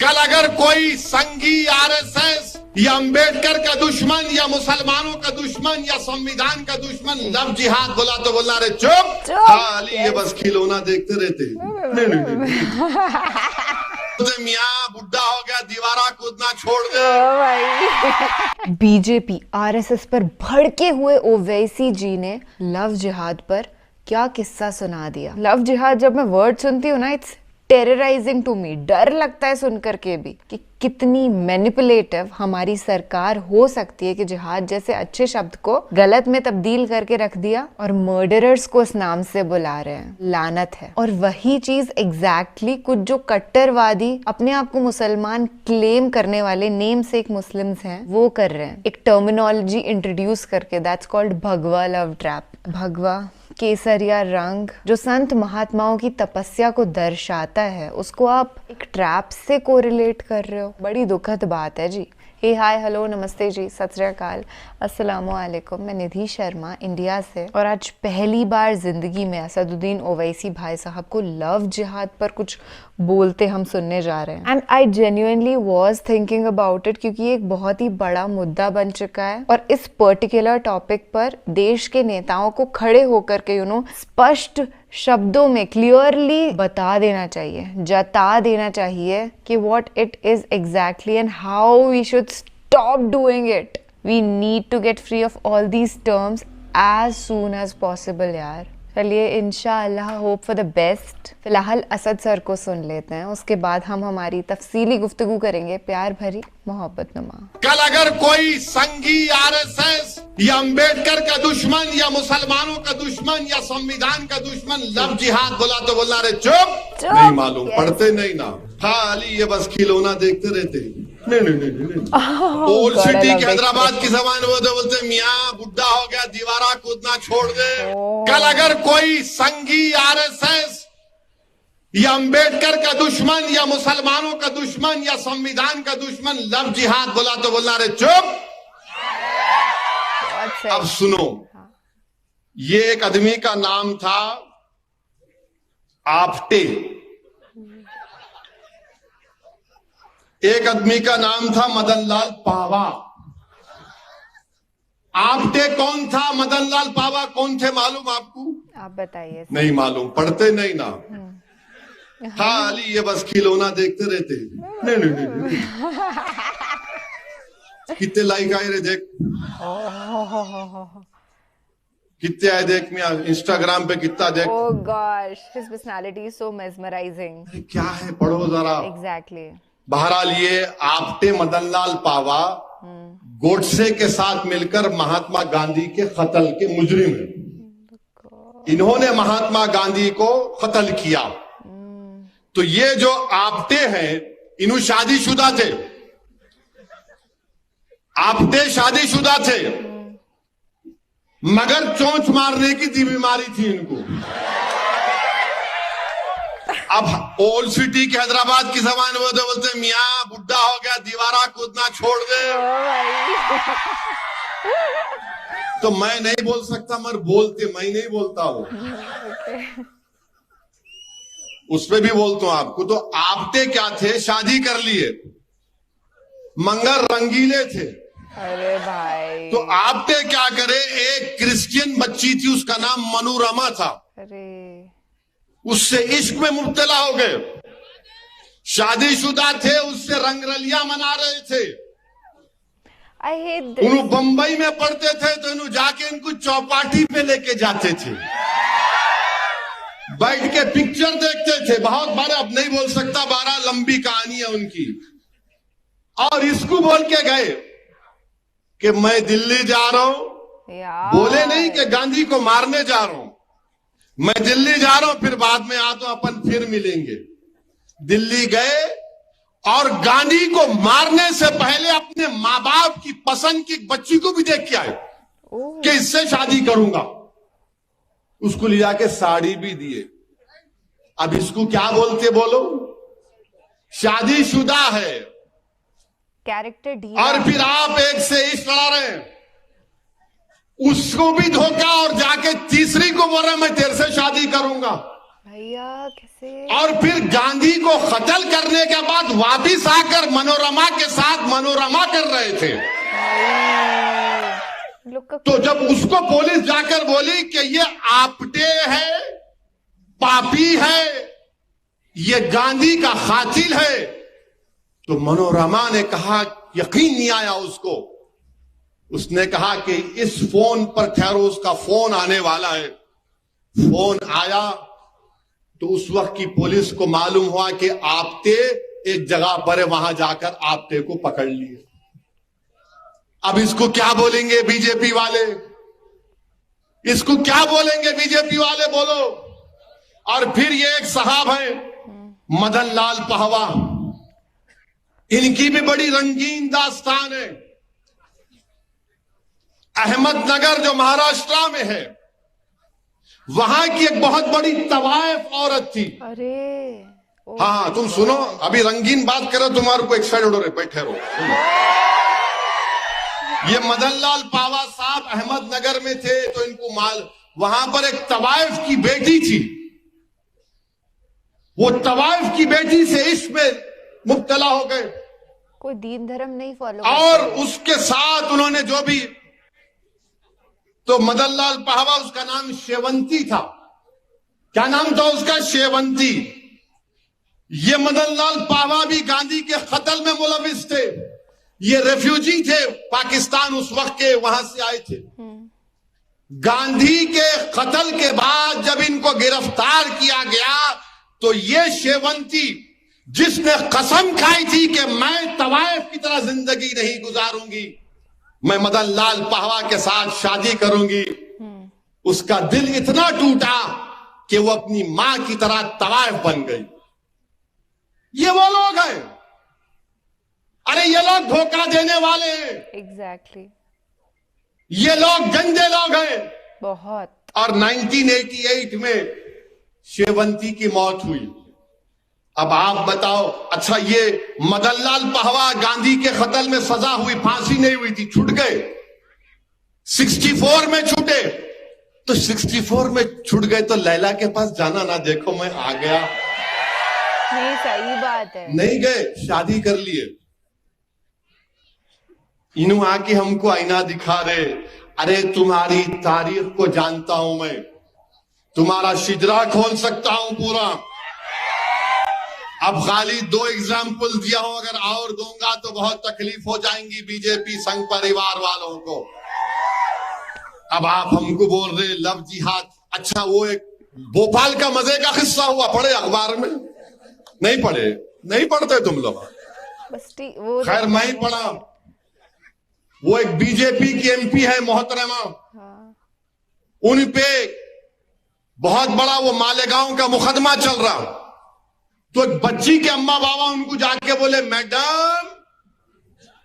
कल अगर कोई संघी आरएसएस या अंबेडकर का दुश्मन या मुसलमानों का दुश्मन या संविधान का दुश्मन लव जिहाद बोला तो बोलना रे चुप खाली ये बस खिलौना देखते रहते नहीं। मियाँ बुढ़ा हो गया दीवारा कूदना छोड़ दे। बीजेपी आरएसएस पर भड़के हुए ओवैसी जी ने लव जिहाद पर क्या किस्सा सुना दिया। लव जिहाद जब मैं वर्ड सुनती हूँ ना, इट्स टेरराइजिंग टू मी। डर लगता है सुनकर के भी कि कितनी मैनिपुलेटिव हमारी सरकार हो सकती है कि जिहाद जैसे अच्छे शब्द को गलत में तब्दील करके रख दिया और मर्डरर्स को उस नाम से बुला रहे हैं। लानत है। और वही चीज एग्जैक्टली कुछ जो कट्टरवादी अपने आप को मुसलमान क्लेम करने वाले नेम से एक मुस्लिम्स हैं वो कर रहे हैं, एक टर्मिनोलॉजी इंट्रोड्यूस करके। दैट्स कॉल्ड भगवा लव ट्रैप। भगवा केसरिया रंग जो संत महात्माओं की तपस्या को दर्शाता है, उसको आप एक ट्रैप से कोरिलेट कर रहे हो। बड़ी दुखद बात है जी। हे हाय हेलो नमस्ते जी, सत श्री अकाल, अस्सलाम वालेकुम। मैं निधि शर्मा इंडिया से, और आज पहली बार जिंदगी में असदुद्दीन ओवैसी भाई साहब को लव जिहाद पर कुछ बोलते हम सुनने जा रहे हैं। And I genuinely was thinking about it, क्योंकि ये एक बहुत ही बड़ा मुद्दा बन चुका है और इस पर्टिकुलर टॉपिक पर देश के नेताओं को खड़े होकर के स्पष्ट शब्दों में क्लियरली बता देना चाहिए, जता देना चाहिए कि what it is exactly and how we should stop doing it. We need to get free of all these terms as soon as possible यार। चलिए इंशाअल्लाह, होप फॉर द बेस्ट। फिलहाल असद सर को सुन लेते हैं, उसके बाद हम हमारी तफसीली गुफ्तगू करेंगे, प्यार भरी मोहब्बत नुमा। कल अगर कोई संघी आरएसएस या अंबेडकर का दुश्मन या मुसलमानों का दुश्मन या संविधान का दुश्मन लव जिहाद बोला तो बोलना रे चुप नहीं मालूम, पढ़ते नहीं ना, खाली ये बस खिलौना देखते रहते। नहीं। ओल्ड सिटी के हैदराबाद की जबान वो बोलते मियाँ बुढ़ा हो गया दीवारा कूदना छोड़ दे। कल अगर कोई संघी आरएसएस या अंबेडकर का दुश्मन या मुसलमानों का दुश्मन या संविधान का दुश्मन लव जिहाद बोला तो बोलना रे चुप। अब सुनो, ये एक आदमी का नाम था आपटे, एक आदमी का नाम था मदनलाल पावा। आपटे कौन था, मदनलाल पावा कौन थे मालूम आपको? आप बताइए। नहीं मालूम, पढ़ते नहीं ना, खाली ये बस खिलौना देखते रहते। नहीं। कितने लाइक आए रे देख, कितने आए देख, मैं इंस्टाग्राम पे कितना देख। Oh gosh, his personality is so mesmerising. क्या है, पढ़ो जरा। एग्जैक्टली। बहरहाल ये आपटे मदनलाल पावा गोडसे के साथ मिलकर महात्मा गांधी के कत्ल के मुजरिम हैं। इन्होंने महात्मा गांधी को कत्ल किया। तो ये जो आपटे हैं, इन्हों शादीशुदा थे, आपटे शादीशुदा थे, मगर चोंच मारने की बीमारी थी इनको। अब ओल्ड सिटी के हैदराबाद की जबान वो बोलते मियाँ बुढ़ा हो गया दीवारा कूदना छोड़ दे। तो मैं नहीं बोल सकता, मगर बोलते मैं नहीं बोलता हूं, उसपे भी बोलता हूं आपको। तो आपटे क्या थे, शादी कर लिए, मंगर रंगीले थे। अरे भाई। तो आपटे क्या करे, एक क्रिश्चियन बच्ची थी, उसका नाम मनोरमा था। अरे उससे इश्क में मुब्तला हो गए। शादीशुदा थे, उससे रंगरलियां मना रहे थे। I hate this. उन्होंने बंबई में पढ़ते थे तो इन्हों जाके इनको चौपाटी पे लेके जाते थे, बैठ के पिक्चर देखते थे। बहुत बार, अब नहीं बोल सकता, 12 लंबी कहानी है उनकी। और इसको बोल के गए कि मैं दिल्ली जा रहा हूं, बोले नहीं कि गांधी को मारने जा रहा हूं, मैं दिल्ली जा रहा हूं, फिर बाद में आता हूं, अपन फिर मिलेंगे। दिल्ली गए और गांधी को मारने से पहले अपने माँ बाप की पसंद की बच्ची को भी देख के आए कि इससे शादी करूंगा। उसको ले जाके साड़ी भी दिए। अब इसको क्या बोलते बोलो, शादीशुदा है, कैरेक्टर ढीला। और फिर आप एक से इश्क लड़ा रहे हैं, उसको भी धोखा, और जाके तीसरी को बोल रहा मैं तेरे से शादी करूंगा। भैया कैसे। और फिर गांधी को कत्ल करने के बाद वापिस आकर मनोरमा के साथ मनोरमा कर रहे थे। तो जब उसको पुलिस जाकर बोली कि ये आपटे है, पापी है, ये गांधी का कातिल है, तो मनोरमा ने कहा, यकीन नहीं आया उसको। उसने कहा कि इस फोन पर ठहरो, उसका फोन आने वाला है। फोन आया तो उस वक्त की पुलिस को मालूम हुआ कि आपटे एक जगह पर है, वहां जाकर आपटे को पकड़ लिए। अब इसको क्या बोलेंगे बीजेपी वाले, इसको क्या बोलेंगे बीजेपी वाले, बोलो। और फिर ये एक साहब है मदन लाल पहवा, इनकी भी बड़ी रंगीन दास्तान है। अहमदनगर जो महाराष्ट्र में है, वहां की एक बहुत बड़ी तवायफ औरत थी। अरे हाँ, तुम सुनो, अभी रंगीन बात करो, तुम्हारे को एक साइड उड़ो रे, बैठे रहो। ये मदन लाल पावा साहब अहमदनगर में थे, तो इनको वहां पर एक तवायफ की बेटी थी। वो तवायफ की बेटी से इश्क में मुब्तला हो गए, कोई दीन धर्म नहीं फॉलो और उसके साथ उन्होंने जो भी, तो मदन लाल पहवा, उसका नाम शेवंती था। क्या नाम था उसका? शेवंती। ये मदन लाल पहवा भी गांधी के कत्ल में मुलविस थे। ये रेफ्यूजी थे पाकिस्तान उस वक्त के, वहां से आए थे। गांधी के कत्ल के बाद जब इनको गिरफ्तार किया गया, तो ये शेवंती, जिसने कसम खाई थी कि मैं तवायफ की तरह जिंदगी नहीं गुजारूंगी, मैं मदन लाल पहवा के साथ शादी करूंगी, उसका दिल इतना टूटा कि वो अपनी मां की तरह तवायफ बन गई। ये वो लोग हैं, अरे ये लोग धोखा देने वाले हैं। एग्जैक्टली ये लोग गंदे लोग हैं बहुत। और 1988 में शेवंती की मौत हुई। अब आप बताओ, अच्छा ये मदन लाल पहवा गांधी के कत्ल में सजा हुई, फांसी नहीं हुई थी, छूट गए। 64 में छूटे, तो 64 में छूट गए तो लैला के पास जाना ना, देखो मैं आ गया, नहीं सही बात है, नहीं गए, शादी कर लिए। इन्हों आके हमको आईना दिखा रहे, अरे तुम्हारी तारीख को जानता हूं मैं, तुम्हारा शिजरा खोल सकता हूं पूरा। अब खाली 2 एग्जाम्पल दिया हूं, अगर और दूंगा तो बहुत तकलीफ हो जाएंगी बीजेपी संघ परिवार वालों को। अब आप हमको बोल रहे लव जिहाद। अच्छा, वो एक भोपाल का मजे का किस्सा हुआ, पढ़े अखबार में? नहीं पढ़े? नहीं पढ़ते तुम लोग? खैर मैं ही पढ़ा। वो एक बीजेपी की एमपी है मोहतरमा, उन पे बहुत बड़ा वो मालेगांव का मुकदमा चल रहा। तो एक बच्ची के अम्मा बाबा उनको जाके बोले, मैडम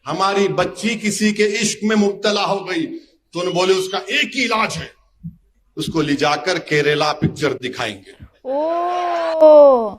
हमारी बच्ची किसी के इश्क में मुब्तला हो गई। तो उन्होंने बोले उसका एक ही इलाज है, उसको ले जाकर केरला पिक्चर दिखाएंगे। ओ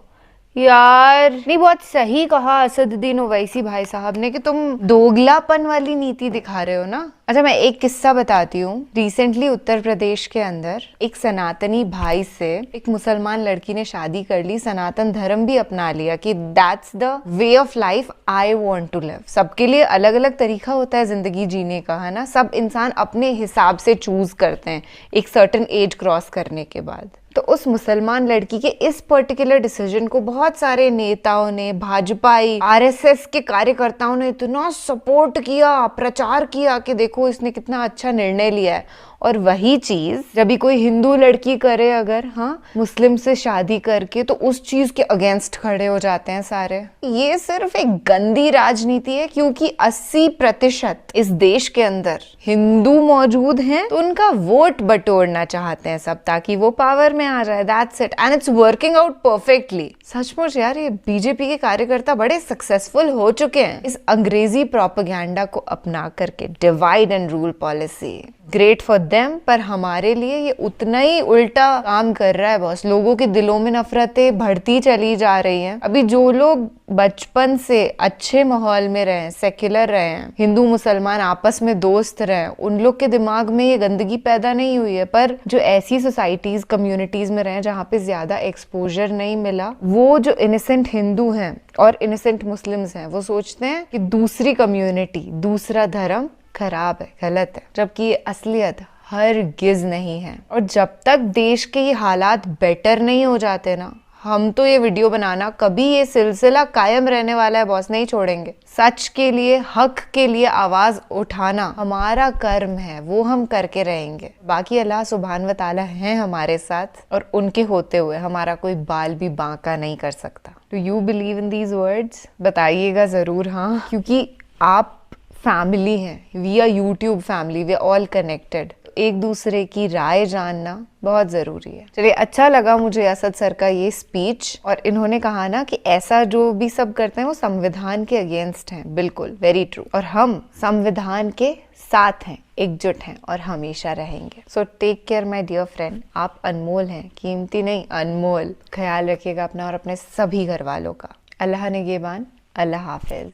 यार, नहीं बहुत सही कहा असदुद्दीन ओवैसी भाई साहब ने कि तुम दोगलापन वाली नीति दिखा रहे हो ना। अच्छा, मैं एक किस्सा बताती हूँ। रिसेंटली उत्तर प्रदेश के अंदर एक सनातनी भाई से एक मुसलमान लड़की ने शादी कर ली, सनातन धर्म भी अपना लिया कि that's the way of life I want to live. सबके लिए अलग अलग तरीका होता है जिंदगी जीने का, है ना। सब इंसान अपने हिसाब से चूज करते हैं एक सर्टेन एज क्रॉस करने के बाद। तो उस मुसलमान लड़की के इस पर्टिकुलर डिसीजन को बहुत सारे नेताओं ने, भाजपाई आरएसएस के कार्यकर्ताओं ने इतना सपोर्ट किया, प्रचार किया कि देखो इसने कितना अच्छा निर्णय लिया है। और वही चीज जब भी कोई हिंदू लड़की करे अगर, हाँ, मुस्लिम से शादी करके, तो उस चीज के अगेंस्ट खड़े हो जाते हैं सारे। ये सिर्फ एक गंदी राजनीति है, क्योंकि 80% इस देश के अंदर हिंदू मौजूद हैं, तो उनका वोट बटोरना चाहते हैं सब, ताकि वो पावर में आ जाए। That's it, and it's working out perfectly. सचमुच यार, ये बीजेपी के कार्यकर्ता बड़े सक्सेसफुल हो चुके हैं इस अंग्रेजी प्रोपेगेंडा को अपना करके, divide and rule policy. Great for them, पर हमारे लिए ये उतना ही उल्टा काम कर रहा है बॉस। लोगों के दिलों में नफरतें बढ़ती चली जा रही हैं। अभी जो लोग बचपन से अच्छे माहौल में रहे, सेक्युलर रहे हैं, हिंदू मुसलमान आपस में दोस्त रहे, उन लोग के दिमाग में ये गंदगी पैदा नहीं हुई है। पर जो ऐसी सोसाइटीज, कम्युनिटीज में रहे जहाँ पे ज्यादा एक्सपोजर नहीं मिला, वो जो इनोसेंट हिंदू हैं और इनोसेंट मुस्लिम्स हैं, वो सोचते हैं कि दूसरी कम्युनिटी, दूसरा धर्म खराब है, गलत है, जबकि ये असलियत हरगिज नहीं है। और जब तक देश के ये हालात बेटर नहीं हो जाते ना, हम तो ये वीडियो बनाना, कभी ये सिलसिला कायम रहने वाला है बॉस, नहीं छोड़ेंगे। सच के लिए, हक के लिए आवाज उठाना हमारा कर्म है, वो हम करके रहेंगे। बाकी अल्लाह सुभान व तआला है हमारे साथ, और उनके होते हुए हमारा कोई बाल भी बांका नहीं कर सकता। Do you believe in these words? बताइएगा जरूर, हाँ, क्योंकि आप फैमिली हैं, we are YouTube family, we are all connected. एक दूसरे की राय जानना बहुत जरूरी है। चलिए, अच्छा लगा मुझे असद सर का ये स्पीच, और इन्होंने कहा ना कि ऐसा जो भी सब करते हैं वो संविधान के अगेंस्ट हैं। बिल्कुल, वेरी ट्रू। और हम संविधान के साथ हैं, एकजुट हैं, और हमेशा रहेंगे। So take care my dear friend. आप अनमोल हैं, कीमती नहीं, अनमोल। ख्याल रखिएगा अपना और अपने सभी घर वालों का। अल्लाह निगहबान। अल्लाह हाफिज।